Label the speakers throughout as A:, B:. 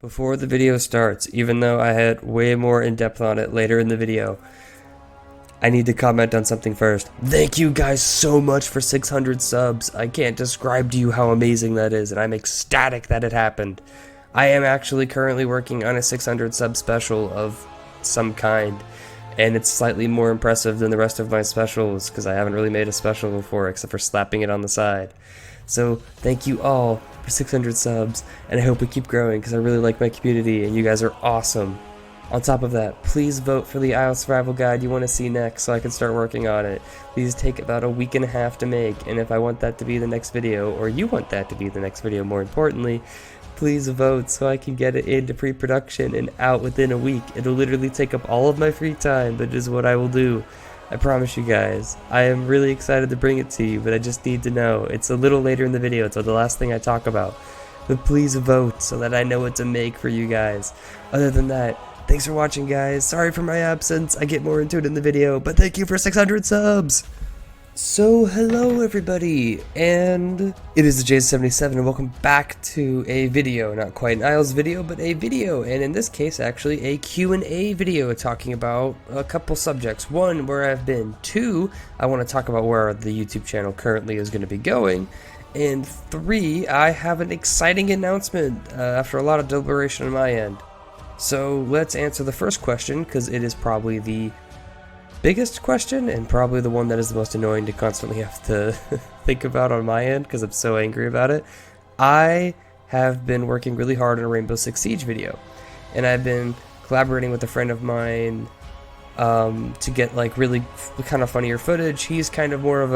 A: Before the video starts, even though I had way more in depth on it later in the video, I need to comment on something first. Thank you guys so much for 600 subs. I can't describe to you how amazing that is, and I'm ecstatic that it happened. I am actually currently working on a 600 sub special of some kind, and it's slightly more impressive than the rest of my specials because I haven't really made a special before except for slapping it on the side. So thank you all for 600 subs, and I hope we keep growing because I really like my community and you guys are awesome. On top of that, please vote for the Isle Survival Guide you want to see next so I can start working on it. These take about a week and a half to make, and if I want that to be the next video, or you want that to be the next video more importantly, please vote so I can get it into pre-production and out within a week. It'll literally take up all of my free time, but it is what I will do. I promise you guys. I am really excited to bring it to you, but I just need to know. It's a little later in the video, it's the last thing I talk about. But please vote so that I know what to make for you guys. Other than that, thanks for watching, guys. Sorry for my absence. I get more into it in the video, but thank you for 600 subs. So, hello everybody, and it is TheJaysof77, and welcome back to a video. Not quite an Isles video, but a video, and in this case, actually, a Q&A video talking about a couple subjects. One, where I've been. Two, I want to talk about where the YouTube channel currently is going to be going. And three, I have an exciting announcement after a lot of deliberation on my end. So, let's answer the first question, because it is probably the biggest question and probably the one that is the most annoying to constantly have to think about on my end because I'm so angry about it. I have been working really hard on a Rainbow Six Siege video, and I've been collaborating with a friend of mine to get like really kind of funnier footage. He's kind of more of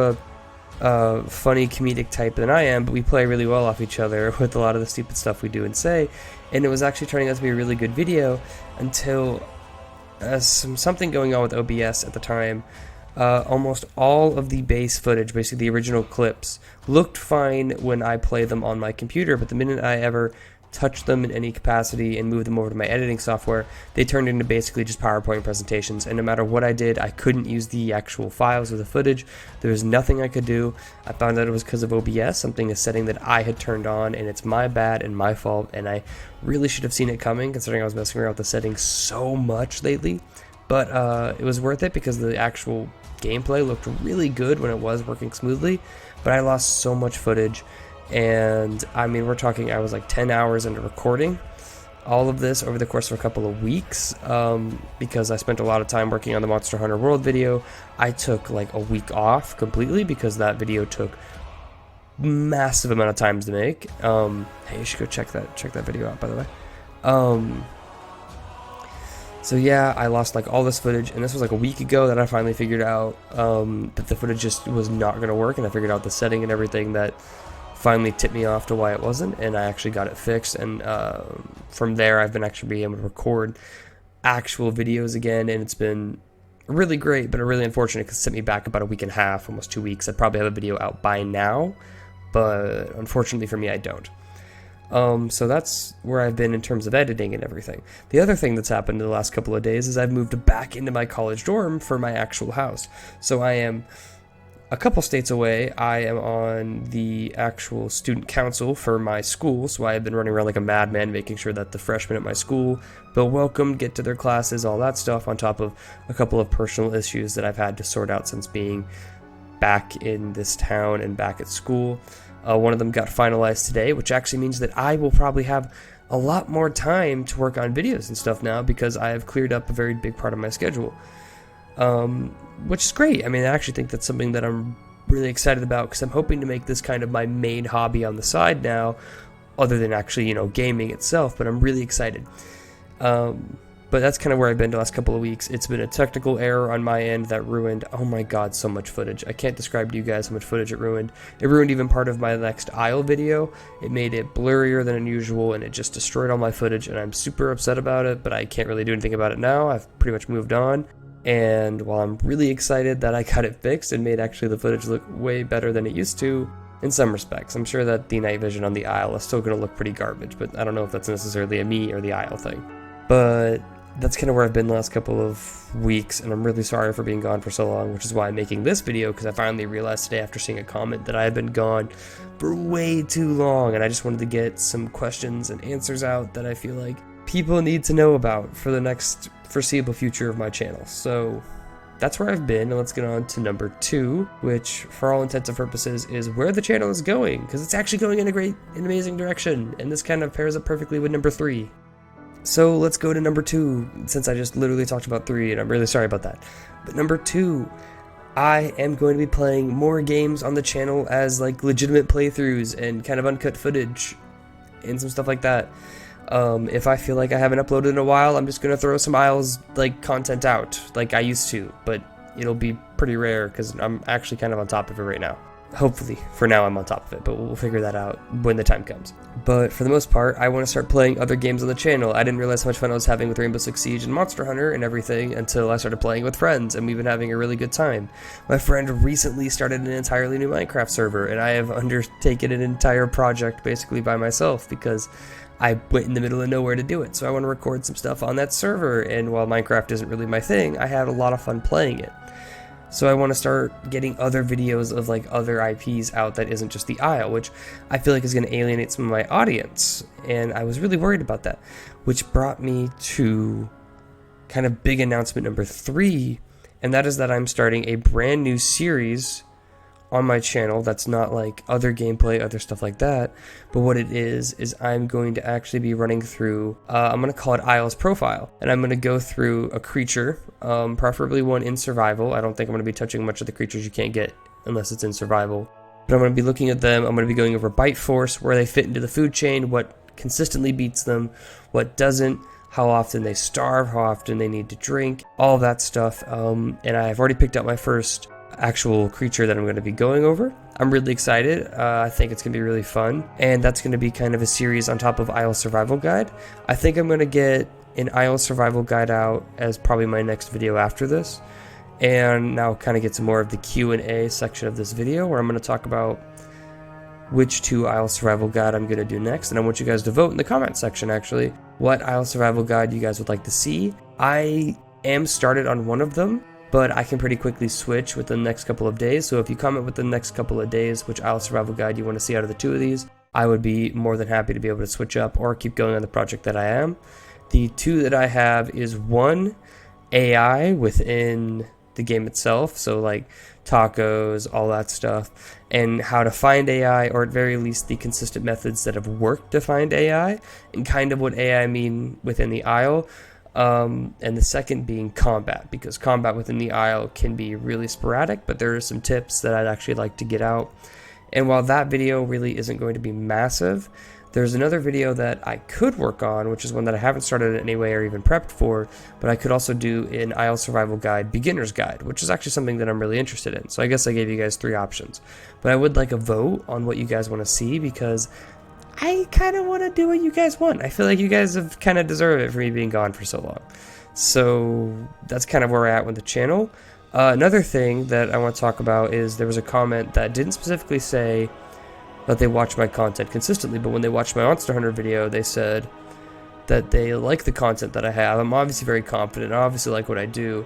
A: a funny comedic type than I am, but we play really well off each other with a lot of the stupid stuff we do and say, and it was actually turning out to be a really good video until something going on with OBS at the time. Almost all of the base footage, basically the original clips, looked fine when I play them on my computer, but the minute I ever touched them in any capacity and moved them over to my editing software, they turned into basically just PowerPoint presentations, and no matter what I did, I couldn't use the actual files or the footage. There was nothing I could do. I found out it was because of OBS, a setting that I had turned on, and it's my bad and my fault, and I really should have seen it coming considering I was messing around with the settings so much lately. But it was worth it because the actual gameplay looked really good when it was working smoothly, but I lost so much footage. And I mean, we're talking, I was like 10 hours into recording all of this over the course of a couple of weeks because I spent a lot of time working on the Monster Hunter World video. I took like a week off completely because that video took massive amount of time to make. Hey, you should go check that video out, by the way. So yeah, I lost like all this footage, and this was like a week ago that I finally figured out that the footage just was not going to work, and I figured out the setting and everything that finally tipped me off to why it wasn't, and I actually got it fixed, and from there I've been actually being able to record actual videos again, and it's been really great, but really unfortunate because it set me back about a week and a half, almost 2 weeks. I'd probably have a video out by now, but unfortunately for me I don't. So that's where I've been in terms of editing and everything. The other thing that's happened in the last couple of days is I've moved back into my college dorm for my actual house. So I am a couple states away. I am on the actual student council for my school, so I have been running around like a madman making sure that the freshmen at my school feel welcome, get to their classes, all that stuff, on top of a couple of personal issues that I've had to sort out since being back in this town and back at school. One of them got finalized today, which actually means that I will probably have a lot more time to work on videos and stuff now because I have cleared up a very big part of my schedule. Which is great. I mean, I actually think that's something that I'm really excited about because I'm hoping to make this kind of my main hobby on the side now, other than actually, gaming itself, but I'm really excited. But that's kind of where I've been the last couple of weeks. It's been a technical error on my end that ruined, oh my god, so much footage. I can't describe to you guys how much footage it ruined. It ruined even part of my next Isle video. It made it blurrier than unusual, and it just destroyed all my footage, and I'm super upset about it, but I can't really do anything about it now. I've pretty much moved on. And while I'm really excited that I got it fixed and made actually the footage look way better than it used to, in some respects, I'm sure that the night vision on the Isle is still going to look pretty garbage, but I don't know if that's necessarily a me or the Isle thing. But that's kind of where I've been the last couple of weeks, and I'm really sorry for being gone for so long, which is why I'm making this video, because I finally realized today after seeing a comment that I had been gone for way too long, and I just wanted to get some questions and answers out that I feel like people need to know about for the next foreseeable future of my channel. So that's where I've been, and let's get on to number 2, which for all intents and purposes is where the channel is going, because it's actually going in a great and amazing direction, and this kind of pairs up perfectly with number 3. So let's go to number 2, since I just literally talked about 3, and I'm really sorry about that. But number 2, I am going to be playing more games on the channel as like legitimate playthroughs and kind of uncut footage and some stuff like that. If I feel like I haven't uploaded in a while, I'm just going to throw some Isles like content out like I used to, but it'll be pretty rare because I'm actually kind of on top of it right now. Hopefully, for now I'm on top of it, but we'll figure that out when the time comes. But for the most part, I want to start playing other games on the channel. I didn't realize how much fun I was having with Rainbow Six Siege and Monster Hunter and everything until I started playing with friends, and we've been having a really good time. My friend recently started an entirely new Minecraft server, and I have undertaken an entire project basically by myself because I went in the middle of nowhere to do it. So I want to record some stuff on that server, and while Minecraft isn't really my thing, I had a lot of fun playing it. So I want to start getting other videos of like other IPs out that isn't just the Isle, which I feel like is going to alienate some of my audience, and I was really worried about that, which brought me to kind of big announcement number 3, and that is that I'm starting a brand new series on my channel that's not like other gameplay, other stuff like that, but what it is I'm going to actually be running through, I'm going to call it Isle's Profile, and I'm going to go through a creature, preferably one in survival. I don't think I'm going to be touching much of the creatures you can't get unless it's in survival, but I'm going to be looking at them. I'm going to be going over bite force, where they fit into the food chain, what consistently beats them, what doesn't, how often they starve, how often they need to drink, all that stuff, and I've already picked out my first actual creature that I'm going to be going over. I'm really excited. I think it's going to be really fun, and that's going to be kind of a series on top of Isle Survival Guide. I think I'm going to get an Isle Survival Guide out as probably my next video after this, and now kind of get some more of the Q&A section of this video where I'm going to talk about which 2 Isle Survival Guide I'm going to do next, and I want you guys to vote in the comment section actually what Isle Survival Guide you guys would like to see. I am started on one of them, but I can pretty quickly switch within the next couple of days. So if you comment within the next couple of days which Isle Survival Guide you want to see out of the 2 of these, I would be more than happy to be able to switch up or keep going on the project that I am. The 2 that I have is 1, AI within the game itself, so like tacos, all that stuff, and how to find AI, or at very least the consistent methods that have worked to find AI, and kind of what AI mean within the Isle. And the second being combat, because combat within the Isle can be really sporadic, but there are some tips that I'd actually like to get out. And while that video really isn't going to be massive, there's another video that I could work on, which is one that I haven't started anyway or even prepped for, but I could also do an Isle Survival Guide Beginner's Guide, which is actually something that I'm really interested in. So I guess I gave you guys 3 options, but I would like a vote on what you guys want to see, because I kind of want to do what you guys want. I feel like you guys have kind of deserved it for me being gone for so long. So that's kind of where we're at with the channel. Another thing that I want to talk about is there was a comment that didn't specifically say that they watch my content consistently, but when they watched my Monster Hunter video, they said that they like the content that I have. I'm obviously very confident, I obviously like what I do,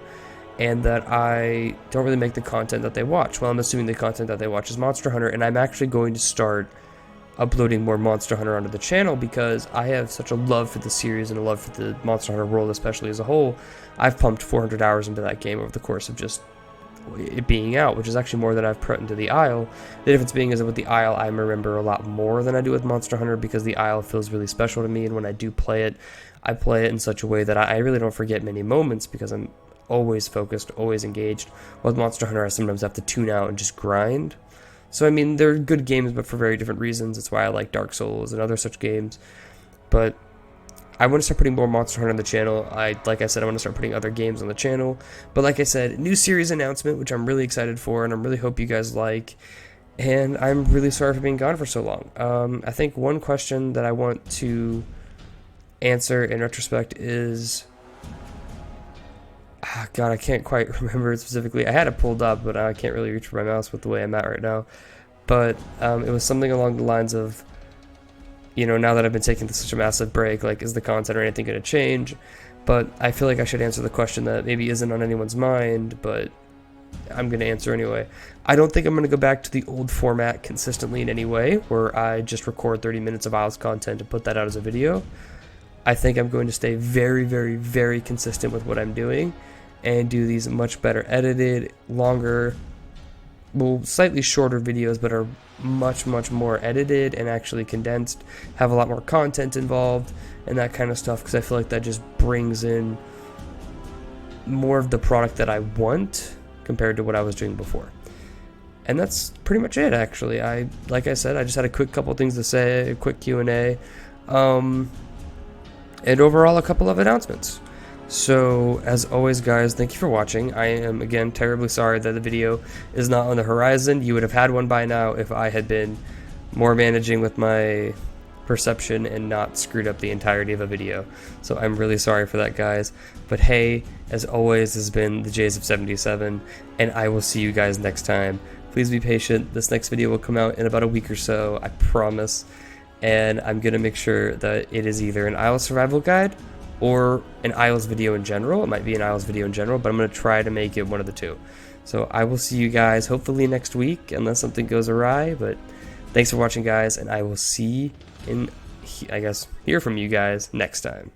A: and that I don't really make the content that they watch. Well, I'm assuming the content that they watch is Monster Hunter, and I'm actually going to start uploading more Monster Hunter onto the channel because I have such a love for the series and a love for the Monster Hunter world, especially as a whole. I've pumped 400 hours into that game over the course of just it being out, which is actually more than I've put into the Isle. The difference being is that with the Isle, I remember a lot more than I do with Monster Hunter, because the Isle feels really special to me, and when I do play it, I play it in such a way that I really don't forget many moments, because I'm always focused, always engaged. With Monster Hunter, I sometimes have to tune out and just grind. So I mean, they're good games, but for very different reasons. That's why I like Dark Souls and other such games. But I want to start putting more Monster Hunter on the channel. Like I said, I want to start putting other games on the channel. But like I said, new series announcement, which I'm really excited for, and I really hope you guys like. And I'm really sorry for being gone for so long. I think one question that I want to answer in retrospect is... God, I can't quite remember it specifically. I had it pulled up, but I can't really reach for my mouse with the way I'm at right now. But it was something along the lines of, you know, now that I've been taking such a massive break, like, is the content or anything going to change? But I feel like I should answer the question that maybe isn't on anyone's mind, but I'm going to answer anyway. I don't think I'm going to go back to the old format consistently in any way, where I just record 30 minutes of iOS content and put that out as a video. I think I'm going to stay very, very, very consistent with what I'm doing and do these much better edited, longer, well, slightly shorter videos, but are much, much more edited and actually condensed, have a lot more content involved and that kind of stuff, because I feel like that just brings in more of the product that I want compared to what I was doing before. And that's pretty much it, actually. Like I said, I just had a quick couple things to say, a quick Q&A, and overall a couple of announcements. So, as always, guys, thank you for watching. I am, again, terribly sorry that the video is not on the horizon. You would have had one by now if I had been more managing with my perception and not screwed up the entirety of a video. So I'm really sorry for that, guys. But hey, as always, this has been TheJaysof77, and I will see you guys next time. Please be patient. This next video will come out in about a week or so, I promise. And I'm going to make sure that it is either an iOS survival guide or an iOS video in general. It might be an iOS video in general, but I'm going to try to make it one of the two. So I will see you guys hopefully next week, unless something goes awry. But thanks for watching, guys, and I will see I guess, hear from you guys next time.